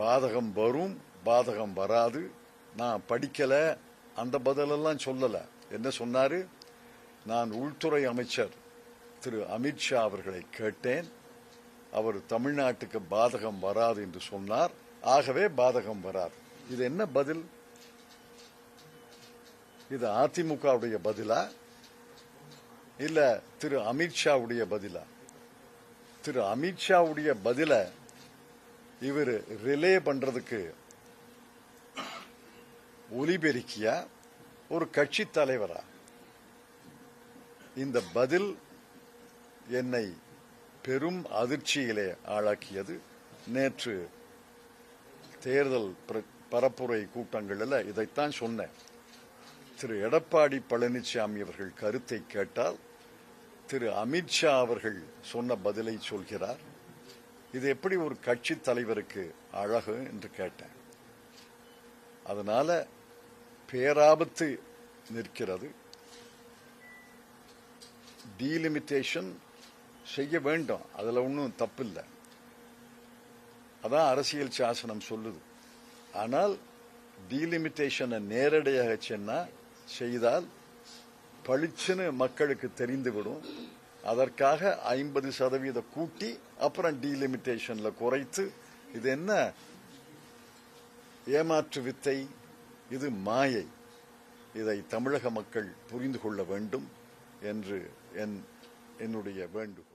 பாதகம் வரும், பாதகம் வராது. நான் படிக்கல, அந்த பதிலெல்லாம் சொல்லல. என்ன சொன்னாரு? நான் உள்துறை அமைச்சர் திரு அமித்ஷா அவர்களை கேட்டேன். அவர் தமிழ்நாட்டுக்கு பாதகம் வராது என்று சொன்னார். ஆகவே பாதகம் வராது. இது என்ன பதில்? இது அதிமுகவுடைய பதிலா இல்ல திரு அமித்ஷாவுடைய பதிலா? திரு அமித்ஷாவுடைய பதில இவர் ரிலே பண்றதுக்கு ஒலிபெருக்கியா ஒரு கட்சி தலைவரா? இந்த பதில் என்னை பெரும் அதிர்ச்சியிலே ஆளாக்கியது. நேற்று தேர்தல் பரப்புரை கூட்டங்களில் இதைத்தான் சொன்னேன். திரு எடப்பாடி பழனிசாமி அவர்கள் கருத்தை கேட்டால் திரு அமித்ஷா அவர்கள் சொன்ன பதிலை சொல்கிறார். இது எப்படி ஒரு கட்சி தலைவருக்கு அழகு என்று கேட்டேன். அதனால பேராபத்து நிற்கிறது. டீலிமிட்டேஷன் செய்ய வேண்டும், அதுல ஒன்றும் தப்பில்லை. அதான் அரசியல் சாசனம் சொல்லுது. ஆனால் டீலிமிட்டேஷனை நேரடியாக செய்தால் பளிச்சுன்னு மக்களுக்கு தெரிந்துவிடும். அதற்காக 50% கூட்டி அப்புறம் டீலிமிட்டேஷன்ல குறைத்து, இது என்ன ஏமாற்று வித்தை? இது மாயை. இதை தமிழக மக்கள் புரிந்து கொள்ள வேண்டும் என்று என்னுடைய வேண்டுகோள்.